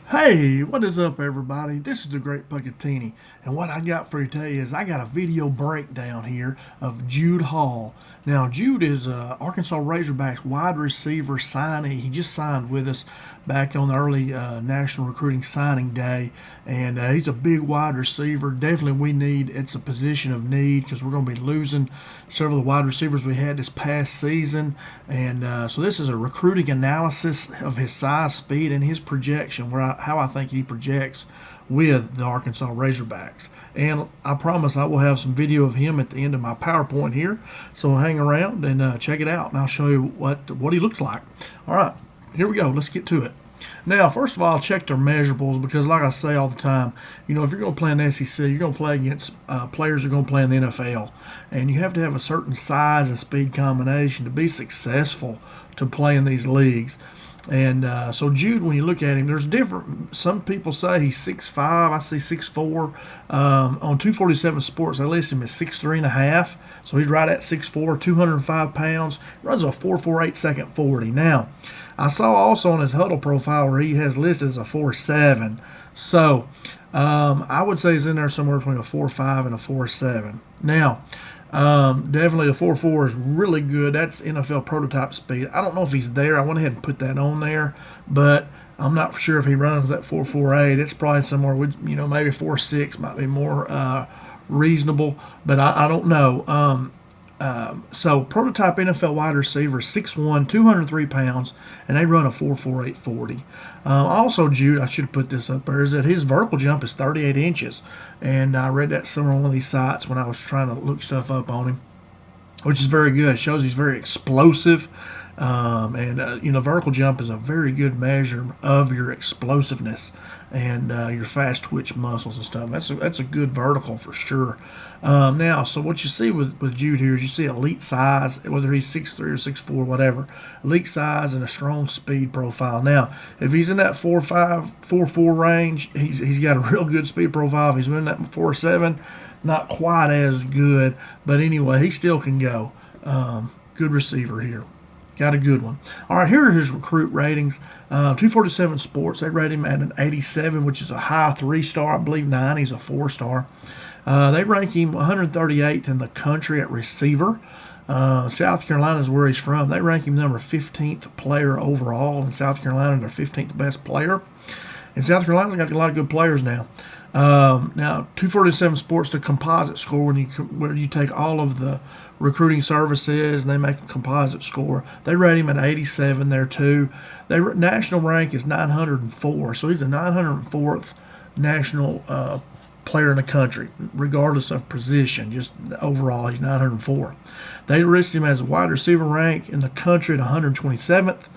Hey, what is up, everybody? This is the Great Puckettini, and what I got for you today is I got a video breakdown here of Jude Hall. Now, Jude is Arkansas Razorbacks wide receiver signee. He just signed with us back on the early National Recruiting Signing Day, and he's a big wide receiver. Definitely, it's a position of need because we're going to be losing several of the wide receivers we had this past season, and so this is a recruiting analysis of his size, speed, and his projection, how I think he projects with the Arkansas Razorbacks. And I promise I will have some video of him at the end of my PowerPoint here. So hang around and check it out, and I'll show you what he looks like. All right, here we go. Let's get to it. Now, first of all, check their measurables because, like I say all the time, if you're going to play in the SEC, you're going to play against players who are going to play in the NFL. And you have to have a certain size and speed combination to be successful to play in these leagues. And so Jude, when you look at him, there's different. Some people say he's 6'5". I see 6'4". On 247 Sports, they list him as 6'3.5". So he's right at 6'4", 205 pounds. Runs a 4.48 second 40. Now, I saw also on his Huddle profile where he has listed as a 4.7. So I would say he's in there somewhere between a 4.5 and a 4.7. Now, definitely the 4.4 is really good. That's NFL prototype speed. I don't know if he's there. I went ahead and put that on there, but I'm not sure if he runs that 4.48. It's probably somewhere with, maybe 4.6 might be more reasonable, but I don't know. So prototype NFL wide receiver, 6'1", 203 pounds, and they run a 4.48 40. Also, Jude, I should have put this up there, is that his vertical jump is 38 inches. And I read that somewhere on one of these sites when I was trying to look stuff up on him, which is very good. It shows he's very explosive. Vertical jump is a very good measure of your explosiveness and your fast twitch muscles and stuff. That's a good vertical for sure. Now, so what you see with Jude here is you see elite size, whether he's 6'3" or 6'4", whatever. Elite size and a strong speed profile. Now, if he's in that 4.5, 4.4 range, he's got a real good speed profile. If he's in that 4.7, not quite as good, but anyway, he still can go. Good receiver here. Got a good one. All right, here are his recruit ratings. 247 Sports, they rate him at an 87, which is a high 3-star. I believe 90 is a 4-star. They rank him 138th in the country at receiver. South Carolina is where he's from. They rank him number 15th player overall in South Carolina, their 15th best player. And South Carolina's got a lot of good players now. Now, 247 Sports, the composite score, where you take all of the recruiting services and they make a composite score. They rate him at 87 there too. Their national rank is 904, so he's a 904th national player in the country, regardless of position. Just overall, he's 904. They list him as a wide receiver rank in the country at 127th.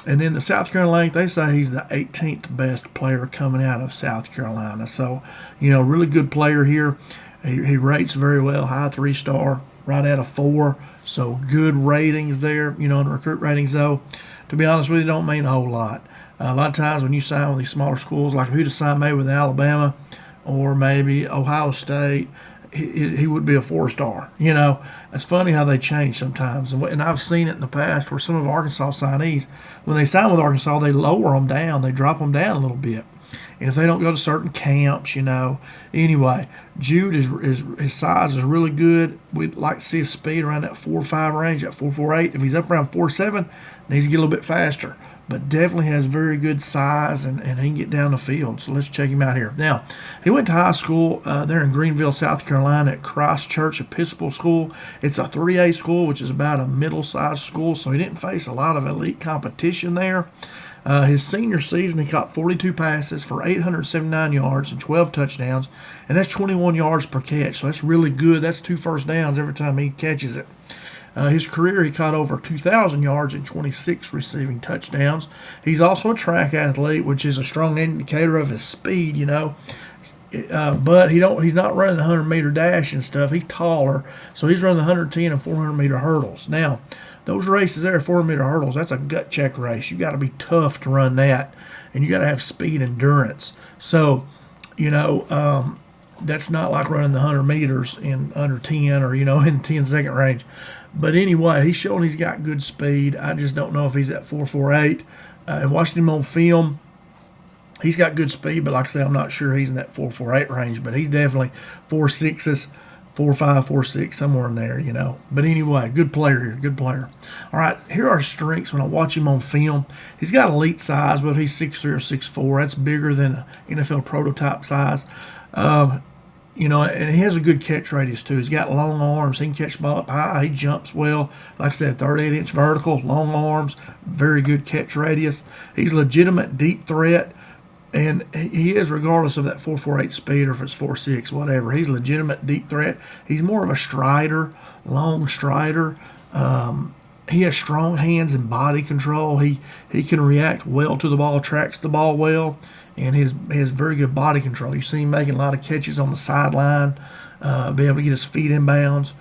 And then the South Carolina rank, they say he's the 18th best player coming out of South Carolina. So, really good player here. He rates very well, high 3-star, right at a 4. So good ratings there. In the recruit ratings, though, to be honest with you, don't mean a whole lot. A lot of times when you sign with these smaller schools, like if you'd have signed maybe with Alabama or maybe Ohio State, he would be a 4-star. It's funny how they change sometimes. And I've seen it in the past where some of Arkansas signees, when they sign with Arkansas, they lower them down. They drop them down a little bit. And if they don't go to certain camps, Anyway, Jude, his size is really good. We'd like to see his speed around that 4.5 range, that 4.48. If he's up around 4.7, needs to get a little bit faster. But definitely has very good size, and he can get down the field. So let's check him out here. Now, he went to high school there in Greenville, South Carolina at Christ Church Episcopal School. It's a 3A school, which is about a middle-sized school, so he didn't face a lot of elite competition there. His senior season, he caught 42 passes for 879 yards and 12 touchdowns, and that's 21 yards per catch. So that's really good. That's 2 first downs every time he catches it. His career, he caught over 2,000 yards and 26 receiving touchdowns. He's also a track athlete, which is a strong indicator of his speed, but he's not running a 100-meter dash and stuff. He's taller, so he's running 110 and 400-meter hurdles. Now, those races there, 400-meter hurdles, that's a gut check race. You got to be tough to run that, and you got to have speed endurance. So, that's not like running the 100 meters in under 10 or, in the 10-second range. But anyway, he's showing he's got good speed. I just don't know if he's at 4.48. And watching him on film, He's got good speed, but like I say, I'm not sure he's in that 4.48 range, but he's definitely 4.6s, 4.5, 4.6, somewhere in there, you know. But anyway, good player here, good player. All right, here are strengths when I watch him on film. He's got elite size, but he's 6'3 or 6'4. That's bigger than an NFL prototype size. You know, and he has a good catch radius too. He's got long arms. He can catch the ball up high. He jumps well. Like I said, 38-inch vertical, long arms, very good catch radius. He's a legitimate deep threat. And he is, regardless of that 4.48 speed or if it's 4.6, whatever. He's a legitimate deep threat. He's more of a strider, long strider. He has strong hands and body control. He can react well to the ball, tracks the ball well, and he has very good body control. You see him making a lot of catches on the sideline, be able to get his feet in bounds.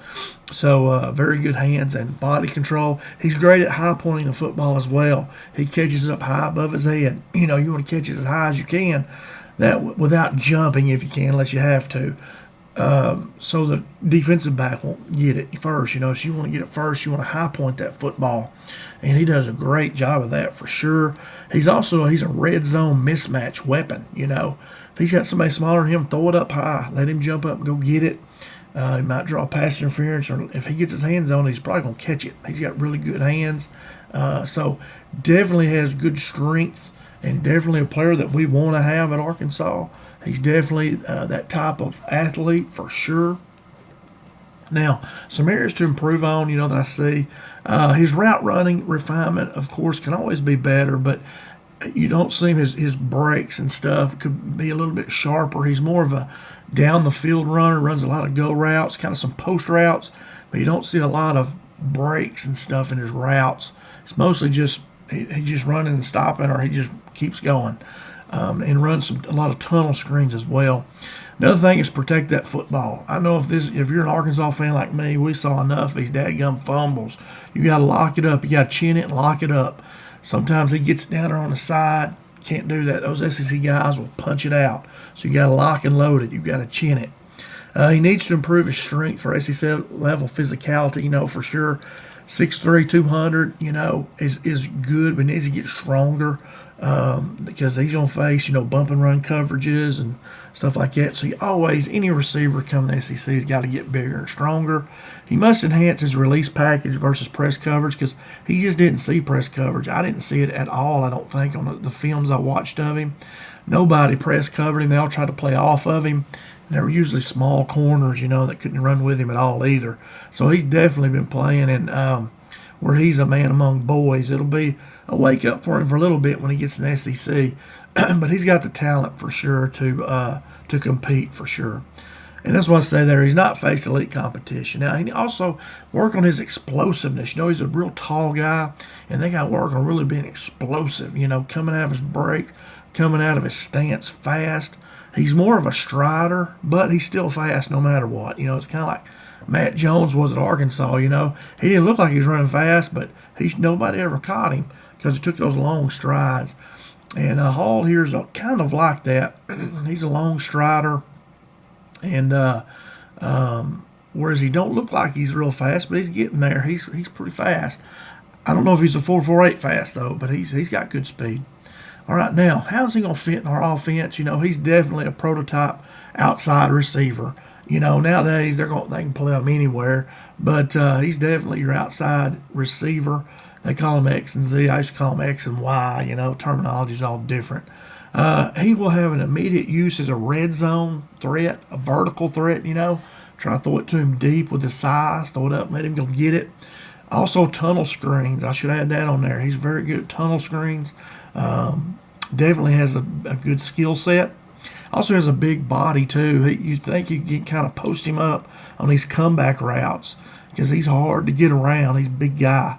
So very good hands and body control. He's great at high pointing the football as well. He catches it up high above his head. You know, you want to catch it as high as you can, that without jumping if you can, unless you have to. So the defensive back won't get it first. You know, so you want to get it first. You want to high point that football, and he does a great job of that for sure. He's a red zone mismatch weapon. You know, if he's got somebody smaller than him, throw it up high, let him jump up and go get it. He might draw pass interference, or if he gets his hands on it, he's probably going to catch it. He's got really good hands. So definitely has good strengths, and definitely a player that we want to have at Arkansas. He's definitely that type of athlete for sure. Now, some areas to improve on, you know, that I see. His route running refinement, of course, can always be better, but you don't see his breaks and stuff could be a little bit sharper. He's more of a down the field runner, runs a lot of go routes, kind of some post routes, but you don't see a lot of breaks and stuff in his routes. It's mostly just he just running and stopping, or he just keeps going, and runs a lot of tunnel screens as well. Another thing is protect that football. I know if you're an Arkansas fan like me, we saw enough of these dadgum fumbles. You got to lock it up. You got to chin it and lock it up. Sometimes he gets down there on the side. Can't do that. Those SEC guys will punch it out. So you got to lock and load it. You got to chin it. He needs to improve his strength for SEC level physicality. You know, for sure, 6'3", 200. You know, is good, but needs to get stronger. Because he's going to face, you know, bump and run coverages and stuff like that. So any receiver coming to the SEC has got to get bigger and stronger. He must enhance his release package versus press coverage, because he just didn't see press coverage. I didn't see it at all, I don't think, on the films I watched of him. Nobody press covered him. They all tried to play off of him. And they were usually small corners, you know, that couldn't run with him at all either. So he's definitely been playing in where he's a man among boys. It'll be a wake up for him for a little bit when he gets in the SEC, but he's got the talent for sure to compete for sure. And that's what I say there. He's not faced elite competition. Now, he also work on his explosiveness. You know, he's a real tall guy, and they got to work on really being explosive, you know, coming out of his break, coming out of his stance fast. He's more of a strider, but he's still fast no matter what. You know, it's kind of like Matt Jones was at Arkansas. You know, he didn't look like he was running fast, but nobody ever caught him because he took those long strides. And Hall here is kind of like that. He's a long strider, and whereas he don't look like he's real fast, but he's getting there. He's pretty fast. I don't know if he's a 4.48 fast though, but he's got good speed. All right, now how's he gonna fit in our offense? You know, he's definitely a prototype outside receiver. You know, nowadays they can play him anywhere, but he's definitely your outside receiver. They call him X and Z. I used to call him X and Y. You know, terminology's all different. He will have an immediate use as a red zone threat, a vertical threat. You know, try to throw it to him deep with his size, throw it up, let him go get it. Also, tunnel screens. I should add that on there. He's very good at tunnel screens. Definitely has a good skill set. Also has a big body too. You think you can kind of post him up on these comeback routes because he's hard to get around. He's a big guy.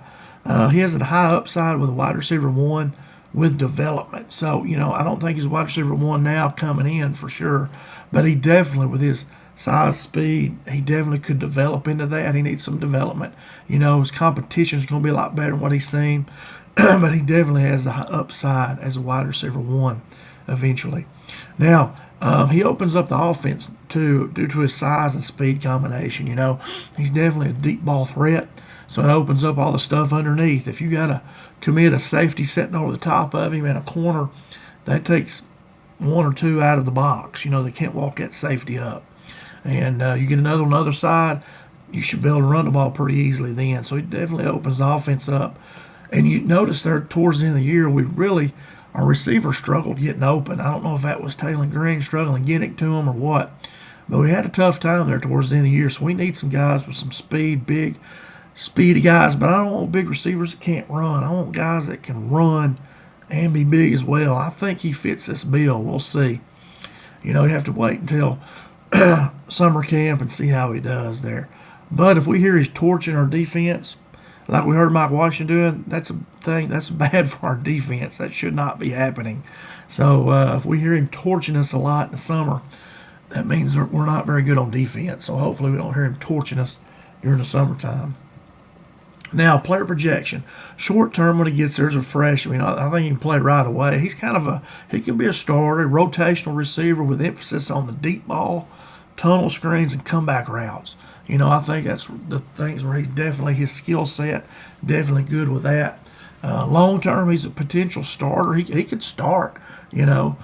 He has a high upside with a wide receiver one with development. So, you know, I don't think he's a wide receiver one now coming in for sure, but he definitely, with his size, speed, he definitely could develop into that. He needs some development. You know, his competition is going to be a lot better than what he's seen, but he definitely has the upside as a wide receiver one eventually. Now, he opens up the offense too due to his size and speed combination. You know, he's definitely a deep ball threat, so it opens up all the stuff underneath. If you got to commit a safety setting over the top of him in a corner, that takes one or two out of the box. You know, they can't walk that safety up. And you get another on the other side, you should be able to run the ball pretty easily then. So it definitely opens the offense up. And you notice there towards the end of the year, our receivers struggled getting open. I don't know if that was Taylor Green struggling getting to him or what. But we had a tough time there towards the end of the year. So we need some guys with some speed, big, speedy guys. But I don't want big receivers that can't run. I want guys that can run and be big as well. I think he fits this bill. We'll see. You know, you have to wait until summer camp and see how he does there. But if we hear he's torching our defense, like we heard Mike Washington doing, that's a thing. That's bad for our defense. That should not be happening. So if we hear him torching us a lot in the summer, that means we're not very good on defense. So hopefully we don't hear him torching us during the summertime. Now, player projection. Short term, when he gets there as a freshman, I think he can play right away. He can be a starter, rotational receiver with emphasis on the deep ball, tunnel screens, and comeback routes. You know, I think that's the things where he's definitely, his skill set, definitely good with that. Long term, he's a potential starter. He could start, you know.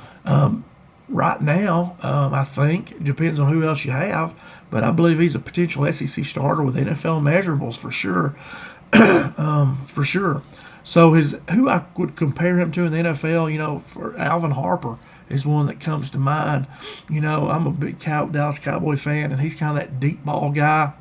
Right now, I think, it depends on who else you have, but I believe he's a potential SEC starter with NFL measurables for sure. For sure. So who I would compare him to in the NFL, you know, for Alvin Harper is one that comes to mind. You know, I'm a big Dallas Cowboy fan, and he's kind of that deep ball guy.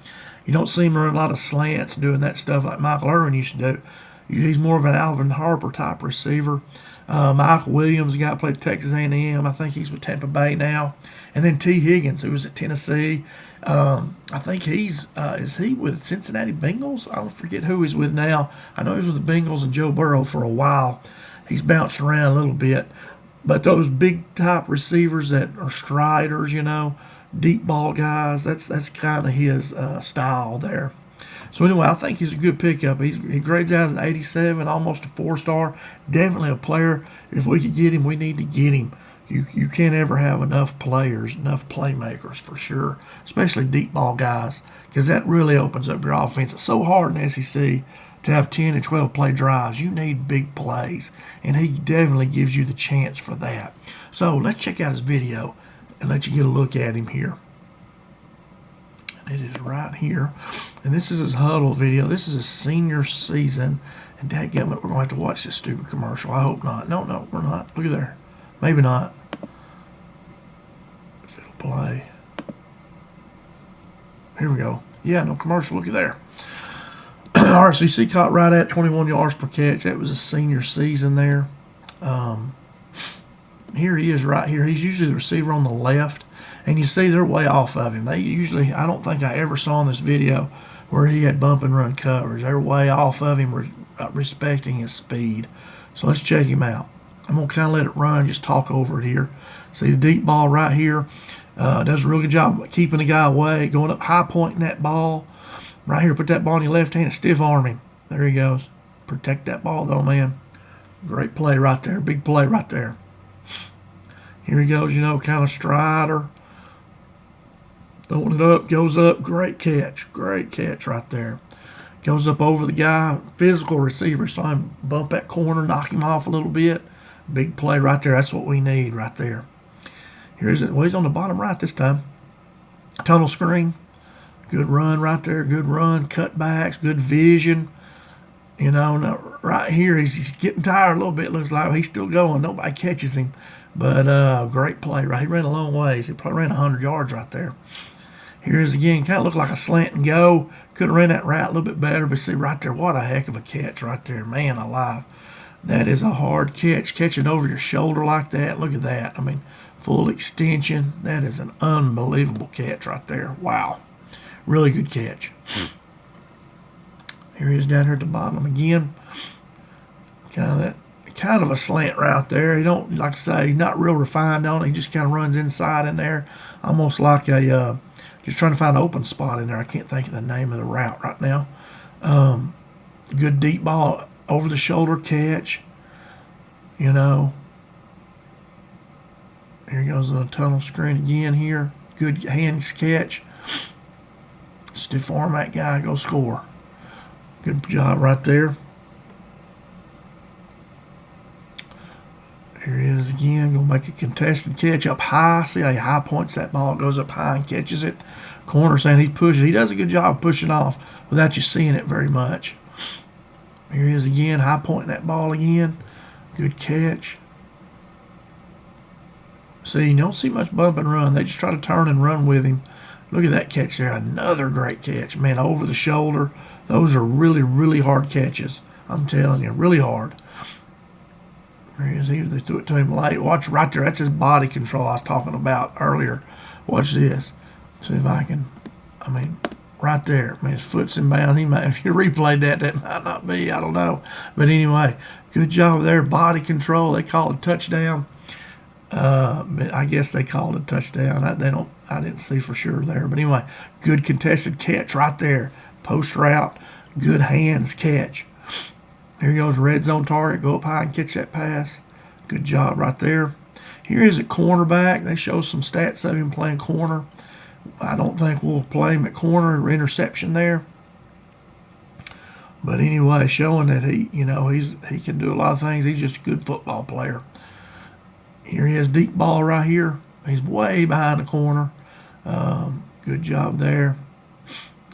You don't see him run a lot of slants doing that stuff like Michael Irvin used to do. He's more of an Alvin Harper type receiver. Michael Williams, the guy who played Texas A&M. I think he's with Tampa Bay now. And then T. Higgins, who was at Tennessee. I think is he with Cincinnati Bengals? I don't forget who he's with now. I know he's with the Bengals and Joe Burrow for a while. He's bounced around a little bit. But those big type receivers that are striders, you know, deep ball guys, that's kind of his style there. So anyway, I think he's a good pickup. He grades out as an 87, almost a 4-star. Definitely a player. If we could get him, we need to get him. You can't ever have enough players, enough playmakers for sure, especially deep ball guys, because that really opens up your offense. It's so hard in the SEC to have 10 and 12 play drives. You need big plays, and he definitely gives you the chance for that. So let's check out his video and let you get a look at him here. And it is right here. And this is his huddle video. This is his senior season. And dadgummit, we're going to have to watch this stupid commercial. I hope not. No, we're not. Look at there. Maybe not. If it'll play. Here we go. Yeah, no commercial. Look at there. RCC caught right at 21 yards per catch. That was his senior season there. Here he is right here. He's usually the receiver on the left. And you see they're way off of him. I don't think I ever saw in this video where he had bump and run coverage. They're way off of him, respecting his speed. So let's check him out. I'm going to kind of let it run, just talk over it here. See the deep ball right here. Does a really good job of keeping the guy away, going up high pointing that ball. Right here, put that ball in your left hand and stiff arm him. There he goes. Protect that ball though, man. Great play right there. Big play right there. Here he goes, you know, kind of strider. Throwing it up, goes up. Great catch. Great catch right there. Goes up over the guy. Physical receiver. Saw him bump that corner, knock him off a little bit. Big play right there. That's what we need right there. Here's it. Well, he's on the bottom right this time. Tunnel screen. Good run right there. Good run. Cutbacks. Good vision. You know, right here, he's getting tired a little bit. Looks like he's still going. Nobody catches him. But great play, right? He ran a long ways. He probably ran 100 yards right there. Here's again, kind of looked like a slant and go. Could have ran that route a little bit better, but see right there, what a heck of a catch right there. Man alive. That is a hard catch. Catching over your shoulder like that. Look at that. I mean, full extension. That is an unbelievable catch right there. Wow. Really good catch. Here he is down here at the bottom again. Kind of a slant route there. He don't, like I say, he's not real refined on it. He just kind of runs inside in there, almost like a just trying to find an open spot in there. I can't think of the name of the route right now. Good deep ball, over the shoulder catch. You know. Here he goes on the tunnel screen again here. Good hands catch. Stiff arm that guy, go score. Good job right there. Here he is again, gonna make a contested catch up high. See how he high points that ball, goes up high and catches it. Corner saying he pushes. He does a good job pushing off without you seeing it very much. Here he is again, high pointing that ball again. Good catch. See, you don't see much bump and run. They just try to turn and run with him. Look at that catch there. Another great catch. Man, over the shoulder. Those are really, really hard catches. I'm telling you, really hard. There he is. They threw it to him late. Watch right there. That's his body control I was talking about earlier. Watch this. See if I can. I mean, right there. I mean, his foot's in bounds. He might, if you replayed that, that might not be. I don't know. But anyway, good job there. Body control. They call it a touchdown. But I guess they called it a touchdown. I didn't see for sure there. But anyway, good contested catch right there. Post route. Good hands catch. Here goes red zone target. Go up high and catch that pass. Good job right there. Here is a cornerback. They show some stats of him playing corner. I don't think we'll play him at corner. Interception there. But anyway, showing that he can do a lot of things. He's just a good football player. Here he is, deep ball right here. He's way behind the corner. Good job there.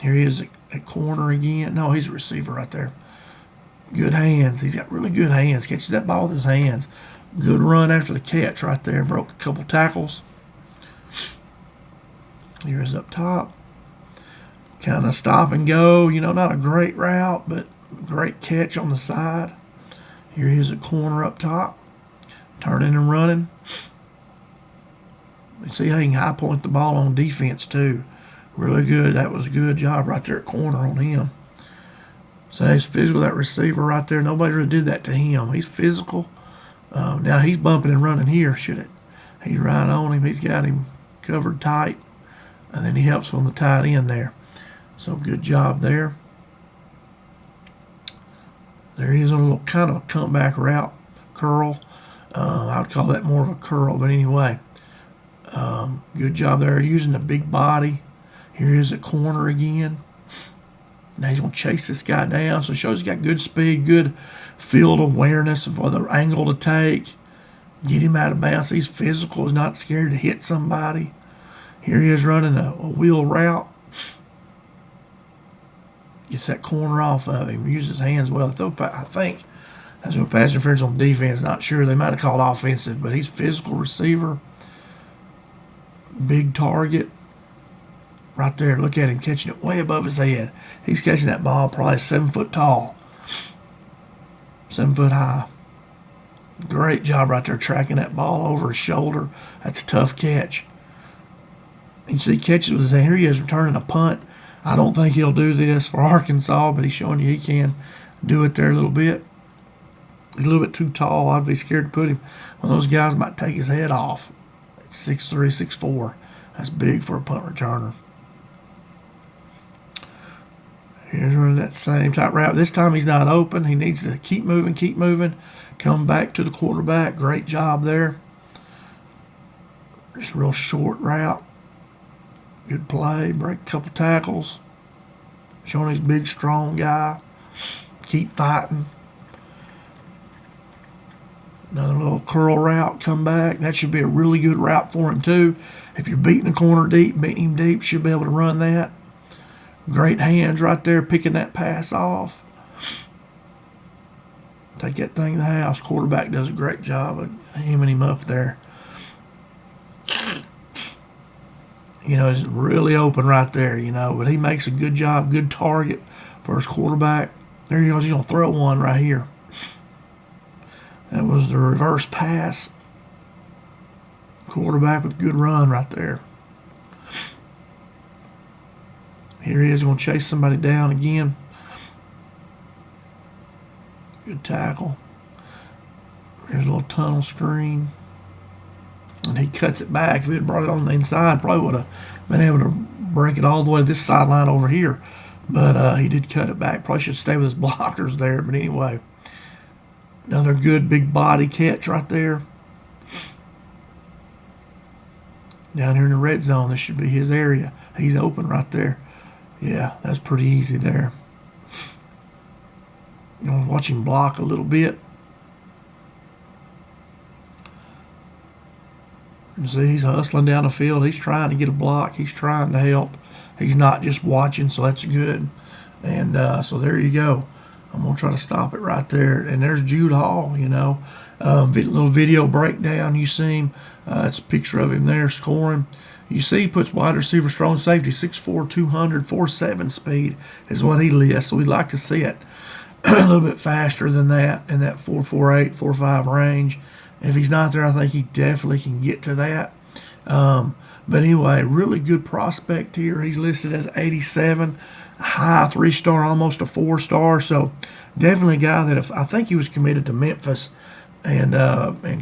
Here he is at corner again. No, he's a receiver right there. Good hands. He's got really good hands. Catches that ball with his hands. Good run after the catch right there. Broke a couple tackles. Here's up top. Kind of stop and go. Not a great route, but great catch on the side. Here he is at corner up top. Turning and running. You see how he can high point the ball on defense too. Really good. That was a good job right there at corner on him. So he's physical, that receiver right there. Nobody really did that to him. He's physical. Now he's bumping and running here. He's right on him. He's got him covered tight. And then he helps on the tight end there. So good job there. There he is on a little kind of a comeback route. Curl. I would call that more of a curl. But anyway, good job there. Using the big body. Here he is at corner again. Now he's going to chase this guy down. So it shows he's got good speed, good field awareness of the angle to take. Get him out of bounds. He's physical. He's not scared to hit somebody. Here he is running a wheel route. Gets that corner off of him. Uses his hands well. I think that's what pass interference on defense. Not sure. They might have called offensive, but he's a physical receiver. Big target. Right there, look at him catching it way above his head. He's catching that ball probably 7 foot tall, 7 foot high. Great job right there tracking that ball over his shoulder. That's a tough catch. You see, he catches with his hand. Here he is returning a punt. I don't think he'll do this for Arkansas, but he's showing you he can do it there a little bit. He's a little bit too tall. I'd be scared to put him. One of those guys might take his head off. It's 6'3", 6'4". That's big for a punt returner. Here's running that same type route. This time he's not open. He needs to keep moving. Come back to the quarterback. Great job there. Just a real short route. Good play. Break a couple tackles. Showing he's a big, strong guy. Keep fighting. Another little curl route. Come back. That should be a really good route for him too. If you're beating the corner deep, beating him deep, should be able to run that. Great hands right there, picking that pass off. Take that thing to the house. Quarterback does a great job of hemming him up there. He's really open right there, but he makes a good job, good target for his quarterback. There he goes. He's going to throw one right here. That was the reverse pass. Quarterback with a good run right there. Here he is going to chase somebody down again. Good tackle. Here's a little tunnel screen. And he cuts it back. If he had brought it on the inside, probably would have been able to break it all the way to this sideline over here. But he did cut it back. Probably should stay with his blockers there. But anyway, another good big body catch right there. Down here in the red zone, this should be his area. He's open right there. Yeah, that's pretty easy there. You want to watch him block a little bit. You see, he's hustling down the field. He's trying to get a block. He's trying to help. He's not just watching, so that's good. And so there you go. I'm going to try to stop it right there. And there's Jude Hall, little video breakdown. You see him. It's a picture of him there scoring. You see he puts wide receiver, strong safety, 6'4", 200, 4.7 speed is what he lists. So we'd like to see it a little bit faster than that, in that 4.48, 4.5 range. And if he's not there, I think he definitely can get to that. But anyway, really good prospect here. He's listed as 87, high 3-star, almost a 4-star. So definitely a guy that I think he was committed to Memphis, and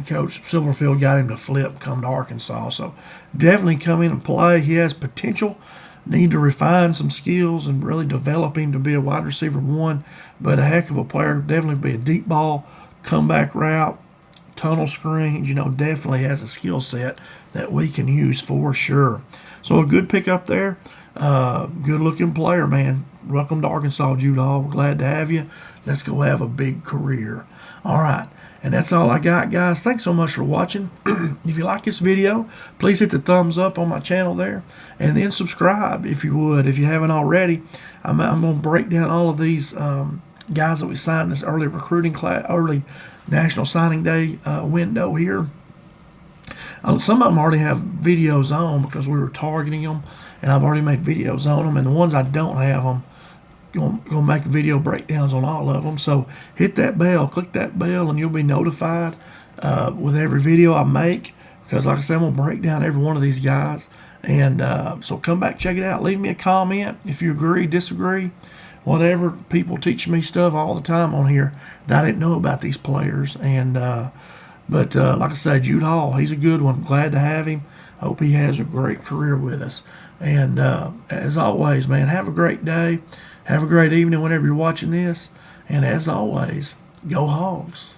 Coach Silverfield got him to flip, come to Arkansas. So definitely come in and play. He has potential. Need to refine some skills and really develop him to be a wide receiver 1, but a heck of a player. Definitely be a deep ball, comeback route, tunnel screens. Definitely has a skill set that we can use for sure. So a good pickup there. Good looking player, man. Welcome to Arkansas, Jude Hall. We're glad to have you. Let's go have a big career. All right. And that's all I got, guys. Thanks so much for watching. If you like this video, please hit the thumbs up on my channel there. And then subscribe if you would. If you haven't already, I'm going to break down all of these guys that we signed in this early recruiting class, early National Signing Day window here. Some of them already have videos on because we were targeting them. And I've already made videos on them. And the ones I don't have them, gonna make video breakdowns on all of them. So hit that bell, click that bell, and you'll be notified with every video I make, because like I said, I'm gonna break down every one of these guys. And so come back, check it out, leave me a comment if you agree, disagree, whatever. People teach me stuff all the time on here that I didn't know about these players. And but like I said, Jude Hall, he's a good one. Glad to have him. Hope he has a great career with us. And as always, man, have a great day. Have a great evening whenever you're watching this. And as always, go Hogs.